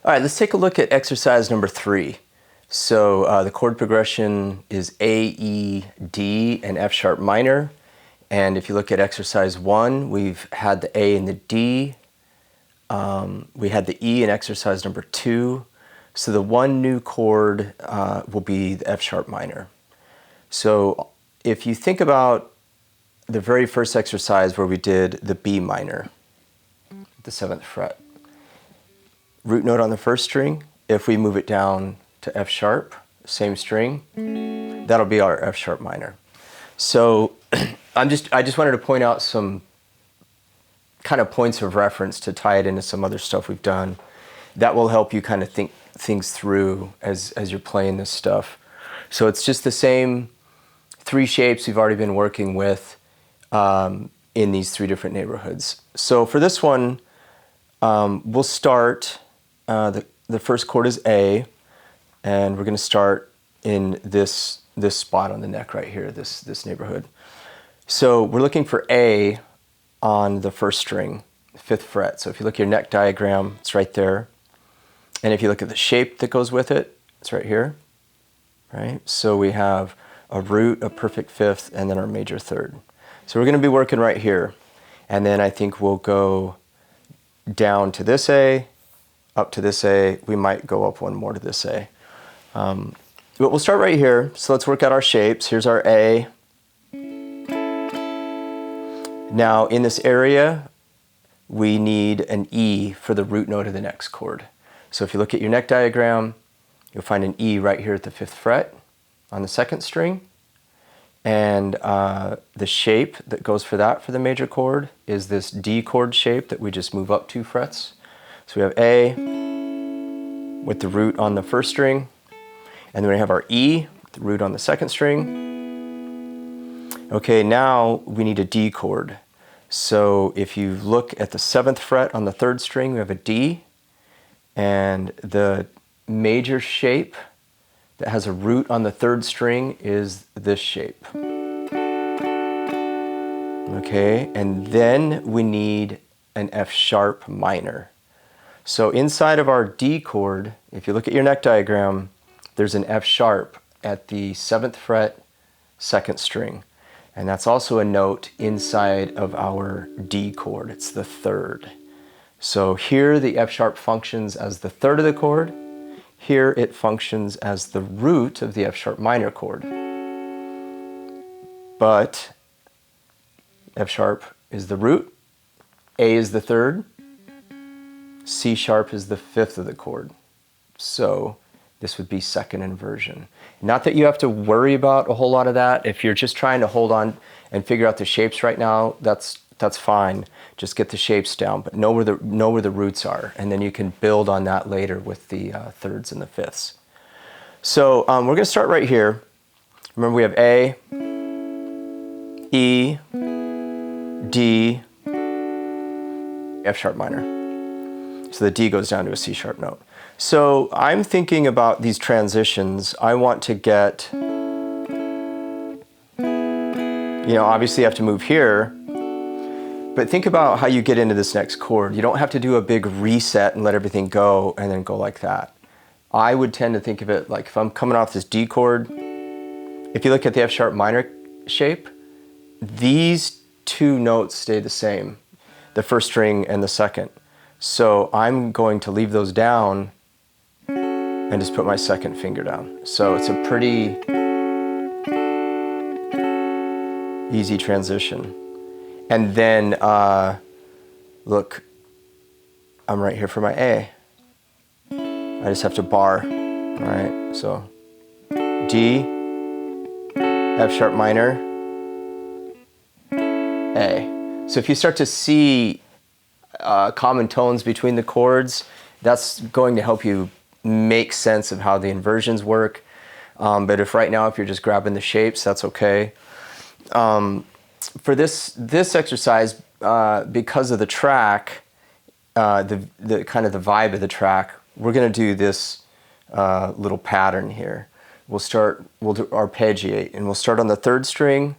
All right, let's take a look at exercise number 3. So the chord progression is A, E, D, and F sharp minor. And if you look at exercise 1, we've had the A and the D. We had the E in exercise number 2. So the one new chord will be the F sharp minor. So if you think about the very first exercise where we did the B minor, the 7th fret, root note on the first string. If we move it down to F sharp, same string, that'll be our F sharp minor. So I just wanted to point out some kind of points of reference to tie it into some other stuff we've done. That will help you kind of think things through as you're playing this stuff. So it's just the same 3 shapes we've already been working with in these 3 different neighborhoods. So for this one, we'll start, the first chord is A, and we're going to start in this spot on the neck right here, this neighborhood. So we're looking for A on the first string, 5th fret. So if you look at your neck diagram, it's right there. And if you look at the shape that goes with it, it's right here, right? So we have a root, a perfect 5th, and then our major 3rd. So we're going to be working right here. And then I think we'll go down to this A, up to this A. We might go up one more to this A. But we'll start right here. So let's work out our shapes. Here's our A. Now in this area, we need an E for the root note of the next chord. So if you look at your neck diagram, you'll find an E right here at the 5th fret on the 2nd string. And the shape that goes for that for the major chord is this D chord shape that we just move up 2 frets. So we have A with the root on the first string, and then we have our E, the root on the 2nd string. Okay, now we need a D chord. So if you look at the 7th fret on the 3rd string, we have a D, and the major shape that has a root on the 3rd string is this shape. Okay, and then we need an F sharp minor. So inside of our D chord, if you look at your neck diagram, there's an F sharp at the 7th fret, 2nd string. And that's also a note inside of our D chord. It's the 3rd. So here the F sharp functions as the 3rd of the chord. Here it functions as the root of the F sharp minor chord. But F sharp is the root, A is the 3rd, C sharp is the 5th of the chord. So this would be 2nd inversion. Not that you have to worry about a whole lot of that. If you're just trying to hold on and figure out the shapes right now, that's fine. Just get the shapes down, but know where the roots are, and then you can build on that later with the 3rds and the 5ths. So we're going to start right here. Remember, we have A, E, D, F sharp minor. So the D goes down to a C sharp note. So I'm thinking about these transitions. I want to get, obviously you have to move here, but think about how you get into this next chord. You don't have to do a big reset and let everything go and then go like that. I would tend to think of it like if I'm coming off this D chord, if you look at the F sharp minor shape, these 2 notes stay the same, the 1st string and the 2nd. So I'm going to leave those down and just put my 2nd finger down. So it's a pretty easy transition. And then, look, I'm right here for my A. I just have to bar, all right? So D, F sharp minor, A. So if you start to see common tones between the chords, that's going to help you make sense of how the inversions work. But if you're just grabbing the shapes, that's okay. For this exercise, because of the track, the kind of the vibe of the track, we're going to do this little pattern here. We'll do arpeggiate, and we'll start on the 3rd string.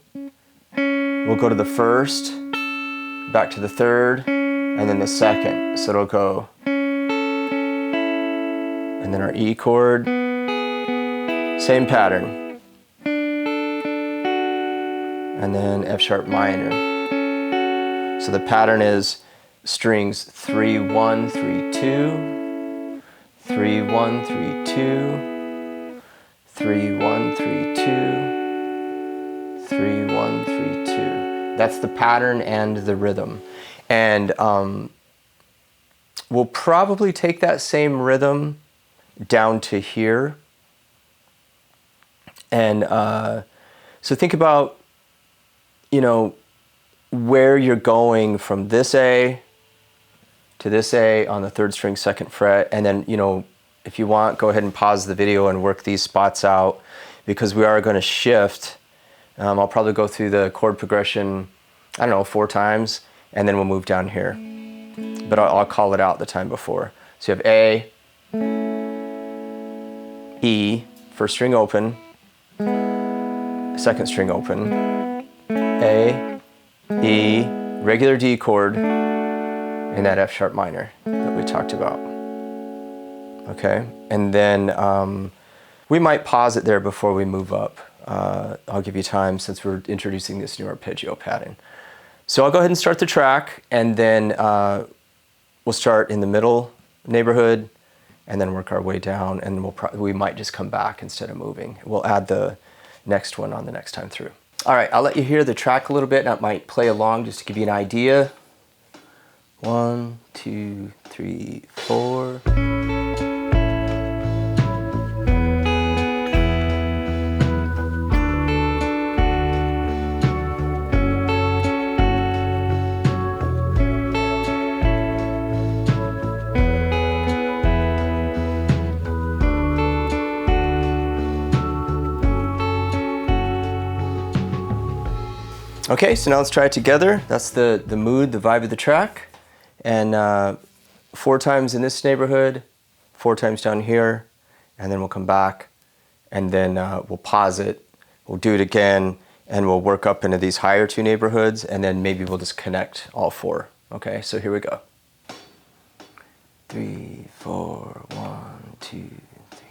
We'll go to the 1st, back to the 3rd, and then the 2nd. So it'll go And then our E chord, same pattern. And then F sharp minor. So the pattern is strings 3, 1, 3, 2, 3, 1, 3, 2, 3, 1, 3, 2, 3, 1, 3, 2. That's the pattern and the rhythm. And we'll probably take that same rhythm down to here. And so think about, you know, where you're going from this A to this A on the 3rd string, 2nd fret. And then, you know, if you want, go ahead and pause the video and work these spots out, because we are going to shift. I'll probably go through the chord progression, I don't know, 4 times, and then we'll move down here. But I'll call it out the time before. So you have A, E, 1st string open, 2nd string open, A, E, regular D chord, and that F sharp minor that we talked about. Okay, and then we might pause it there before we move up. I'll give you time since we're introducing this new arpeggio pattern. So I'll go ahead and start the track, and then we'll start in the middle neighborhood and then work our way down, and we might just come back instead of moving. We'll add the next one on the next time through. All right, I'll let you hear the track a little bit, and I might play along just to give you an idea. 1, 2, 3, 4. Okay, so now let's try it together. That's the mood, the vibe of the track. And 4 times in this neighborhood, 4 times down here, and then we'll come back, and then we'll pause it, we'll do it again, and we'll work up into these higher 2 neighborhoods, and then maybe we'll just connect all 4. Okay, so here we go. 3, 4, 1, 2, 3.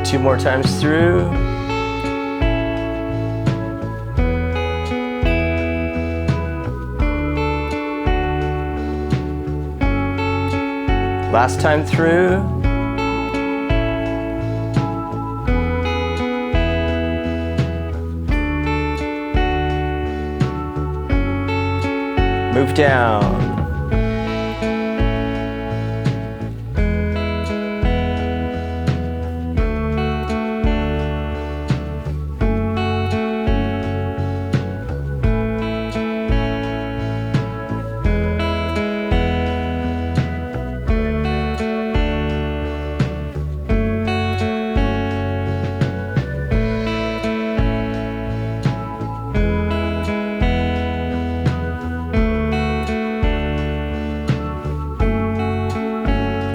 Two more times through. Last time through. Move down.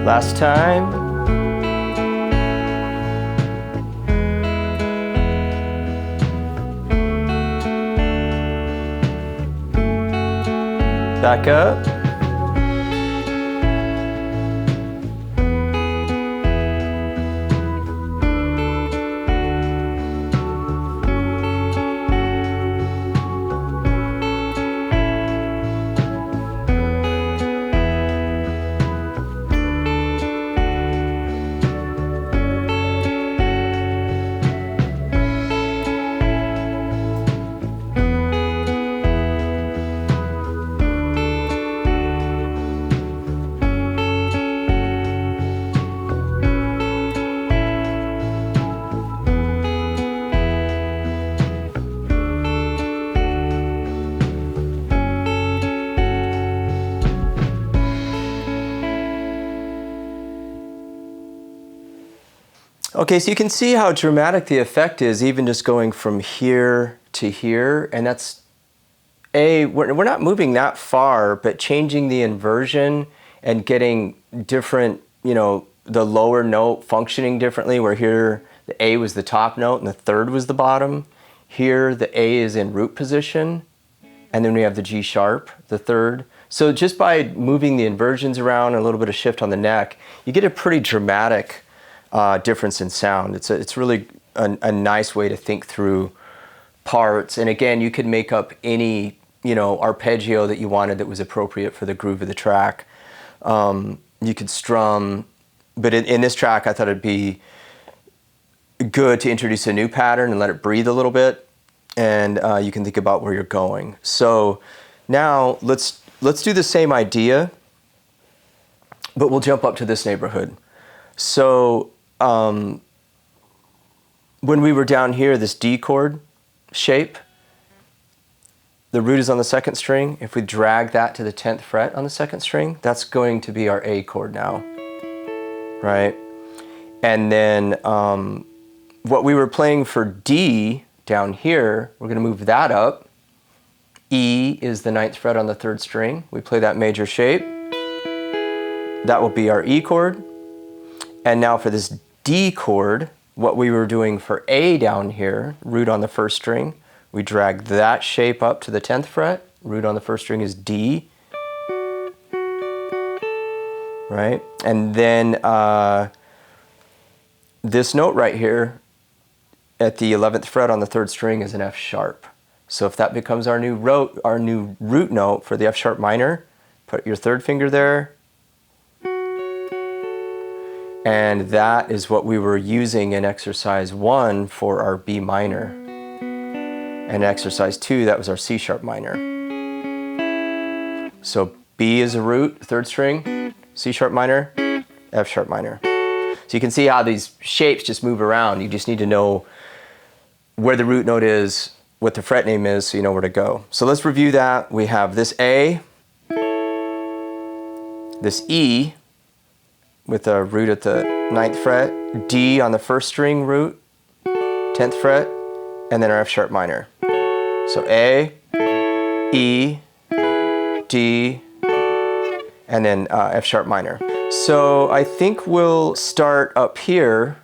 Last time. Back up. Okay, so you can see how dramatic the effect is, even just going from here to here, and that's we're not moving that far, but changing the inversion and getting different, the lower note functioning differently, where here the A was the top note and the third was the bottom. Here the A is in root position, and then we have the G sharp, the third. So just by moving the inversions around and a little bit of shift on the neck, you get a pretty dramatic difference in sound. It's really a nice way to think through parts. And again, you could make up any arpeggio that you wanted that was appropriate for the groove of the track. You could strum, but in this track I thought it'd be good to introduce a new pattern and let it breathe a little bit, and you can think about where you're going. So now let's do the same idea, but we'll jump up to this neighborhood. So when we were down here, this D chord shape, the root is on the second string. If we drag that to the 10th fret on the second string, that's going to be our A chord now, right? And then what we were playing for D down here, we're going to move that up. E is the 9th fret on the 3rd string. We play that major shape. That will be our E chord. And now for this D chord, what we were doing for A down here, root on the 1st string, we drag that shape up to the 10th fret. Root on the 1st string is D. Right? And then this note right here at the 11th fret on the 3rd string is an F sharp. So if that becomes our new root note for the F sharp minor, put your 3rd finger there. And that is what we were using in exercise 1 for our B minor. And exercise 2, that was our C sharp minor. So B is a root, 3rd string, C sharp minor, F sharp minor. So you can see how these shapes just move around. You just need to know where the root note is, what the fret name is, so you know where to go. So let's review that. We have this A, this E with a root at the 9th fret, D on the 1st string root, 10th fret, and then our F sharp minor. So A, E, D, and then F sharp minor. So I think we'll start up here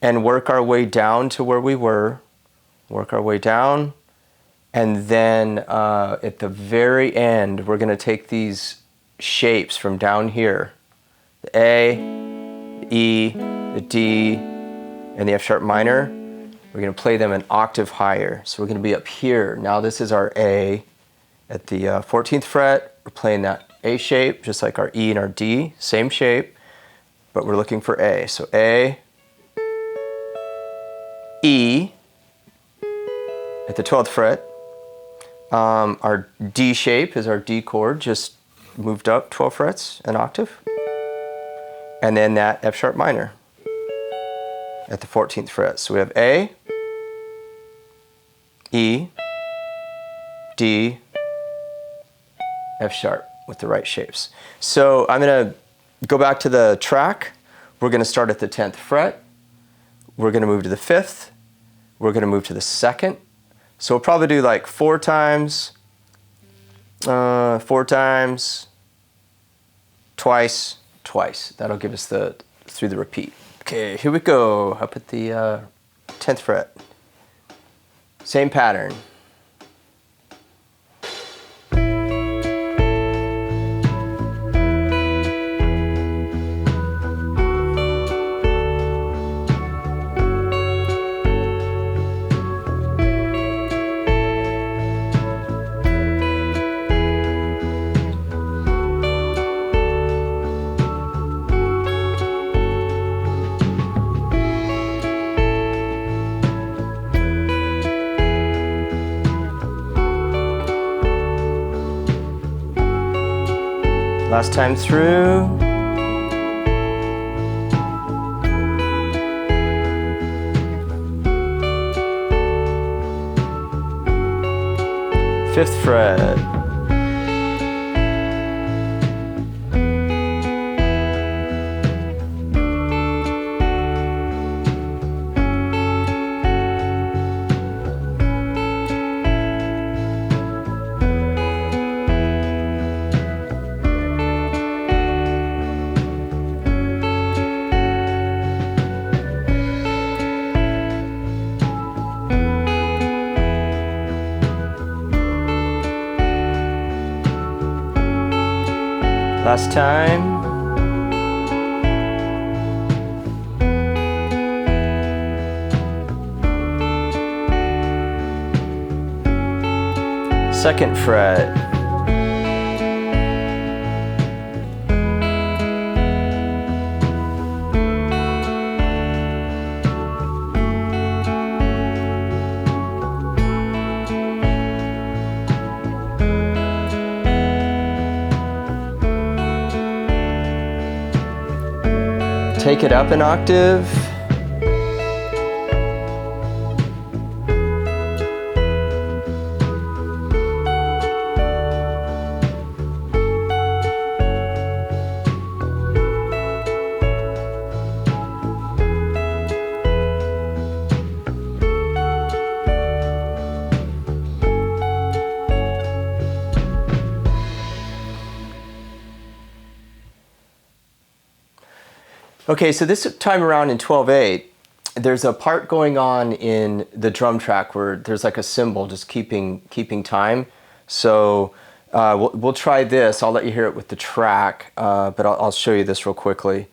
and work our way down to where we were, work our way down, and then at the very end, we're gonna take these shapes from down here, the A, the E, the D, and the F sharp minor. We're going to play them an octave higher. So we're going to be up here. Now this is our A at the 14th fret. We're playing that A shape, just like our E and our D, same shape, but we're looking for A. So A, E at the 12th fret. Our D shape is our D chord, just moved up 12 frets, an octave. And then that F sharp minor at the 14th fret. So we have A, E, D, F sharp with the right shapes. So I'm going to go back to the track. We're going to start at the 10th fret. We're going to move to the 5th. We're going to move to the 2nd. So we'll probably do like 4 times, twice, twice. That'll give us through the repeat. Okay, here we go, up at the 10th fret. Same pattern. Last time through. Fifth fret. Last time. Second fret. Take it up an octave. Okay, so this time around in 12/8, there's a part going on in the drum track where there's like a cymbal just keeping time. So we'll try this. I'll let you hear it with the track, but I'll show you this real quickly.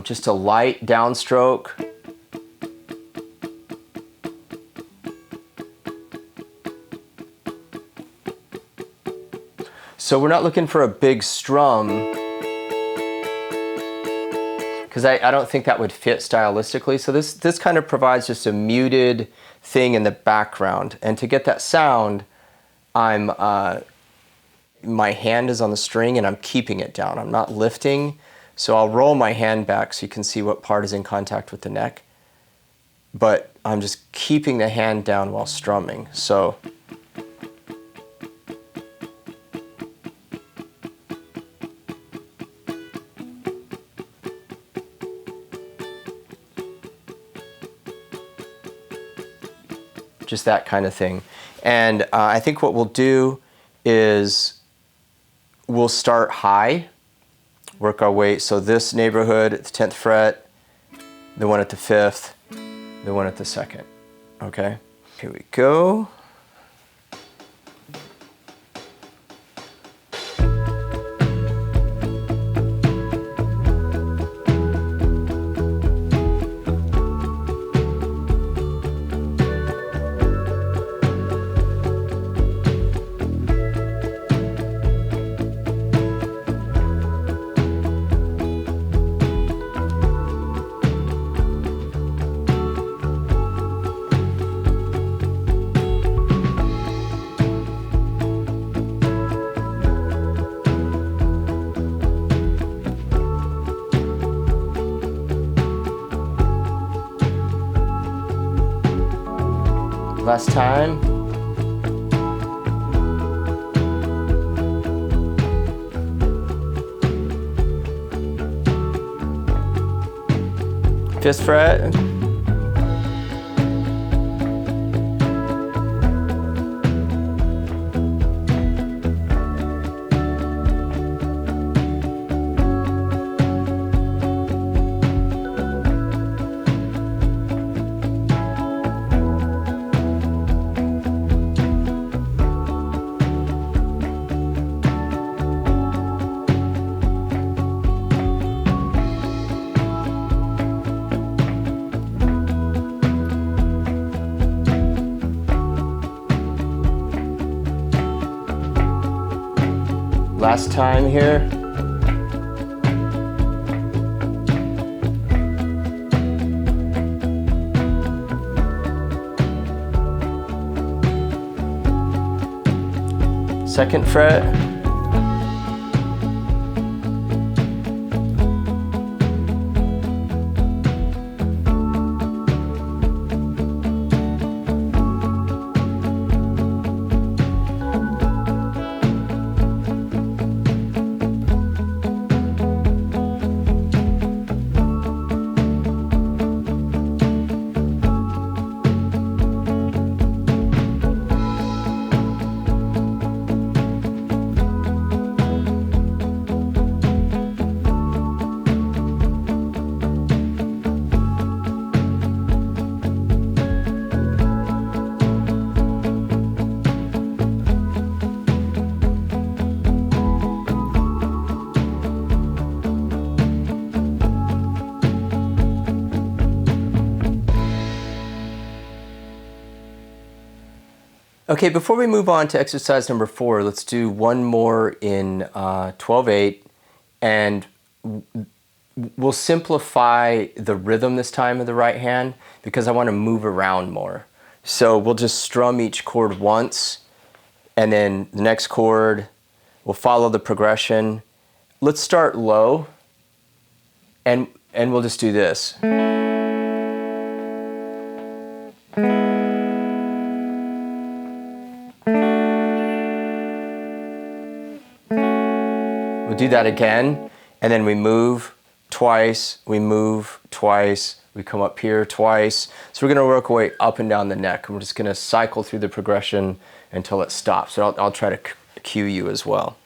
Just a light downstroke. So we're not looking for a big strum, because I don't think that would fit stylistically. So this kind of provides just a muted thing in the background. And to get that sound, my hand is on the string and I'm keeping it down. I'm not lifting. So I'll roll my hand back so you can see what part is in contact with the neck. But I'm just keeping the hand down while strumming. So just that kind of thing. And I think what we'll do is we'll start high, work our way. So this neighborhood at the 10th fret, the one at the 5th, the one at the 2nd. Okay, here we go. Last time. Fifth fret. Last time here. Second fret. Okay, before we move on to exercise number 4, let's do one more in 12/8, and we'll simplify the rhythm this time of the right hand because I want to move around more. So we'll just strum each chord once, and then the next chord, we'll follow the progression. Let's start low, and we'll just do this. We'll do that again, and then we move twice, we move twice, we come up here twice. So we're going to work our way up and down the neck, and we're just going to cycle through the progression until it stops. So I'll try to cue you as well.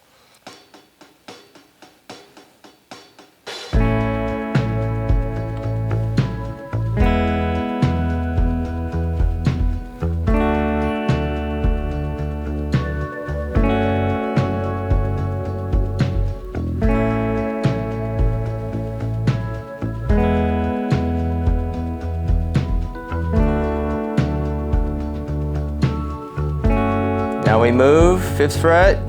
Now we move, 5th fret.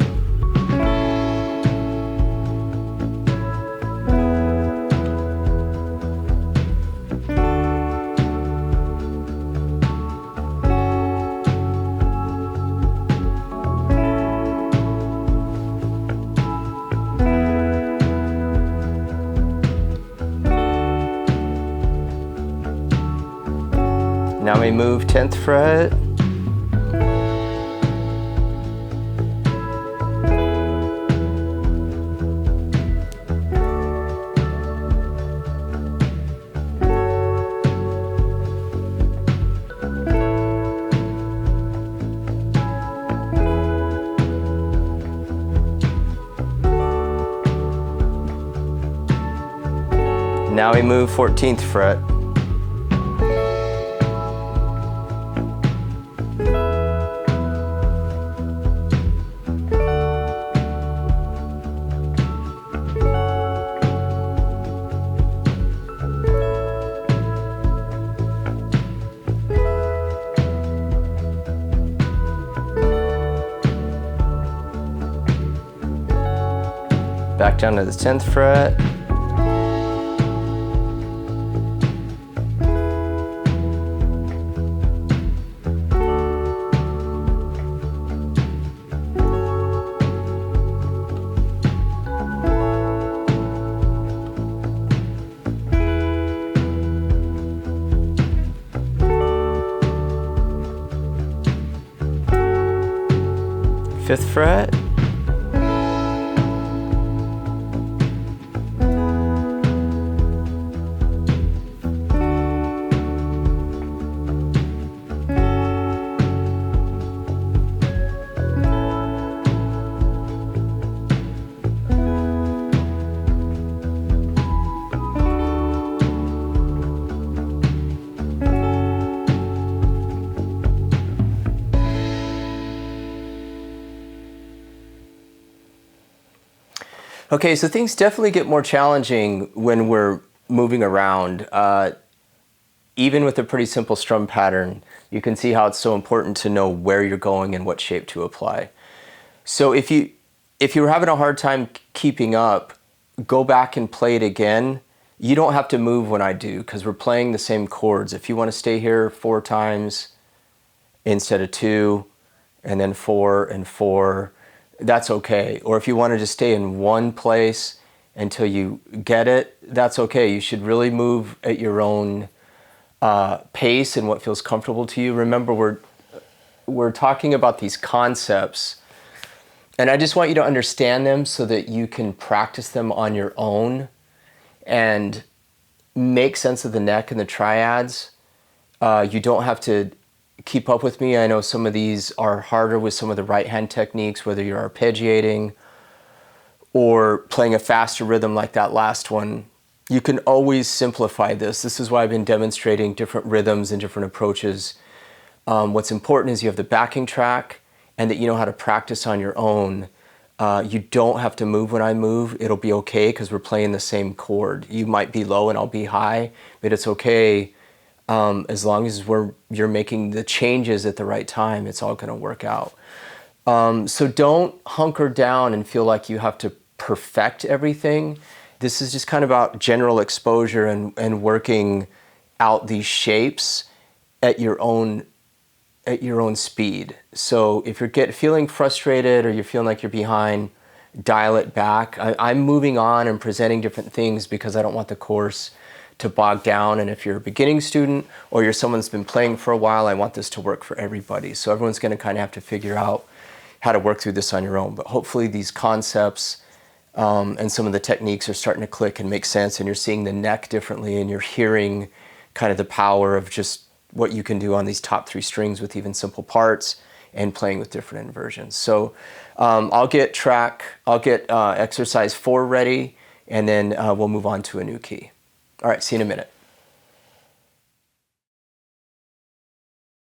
Now we move 10th fret. Now we move 14th fret. Back down to the 10th fret. Fifth fret. Okay, so things definitely get more challenging when we're moving around. Even with a pretty simple strum pattern, you can see how it's so important to know where you're going and what shape to apply. So if you're having a hard time keeping up, go back and play it again. You don't have to move when I do because we're playing the same chords. If you want to stay here 4 times instead of 2, and then 4 and 4, that's okay. Or if you want to just stay in one place until you get it, that's okay. You should really move at your own pace and what feels comfortable to you. Remember, we're talking about these concepts, and I just want you to understand them so that you can practice them on your own and make sense of the neck and the triads. You don't have to keep up with me. I know some of these are harder with some of the right hand techniques, whether you're arpeggiating or playing a faster rhythm like that last one. You can always simplify this. This is why I've been demonstrating different rhythms and different approaches. What's important is you have the backing track and that you know how to practice on your own. You don't have to move when I move. It'll be okay because we're playing the same chord. You might be low and I'll be high, but it's okay As long as you're making the changes at the right time, it's all going to work out. So don't hunker down and feel like you have to perfect everything. This is just kind of about general exposure and working out these shapes at your own speed. So if you're feeling frustrated or you're feeling like you're behind, dial it back. I'm moving on and presenting different things because I don't want the course to bog down. And if you're a beginning student or you're someone that's been playing for a while, I want this to work for everybody. So everyone's going to kind of have to figure out how to work through this on your own. But hopefully these concepts and some of the techniques are starting to click and make sense, and you're seeing the neck differently, and you're hearing kind of the power of just what you can do on these top 3 strings with even simple parts and playing with different inversions. So I'll get exercise 4 ready, and then we'll move on to a new key. All right, see you in a minute.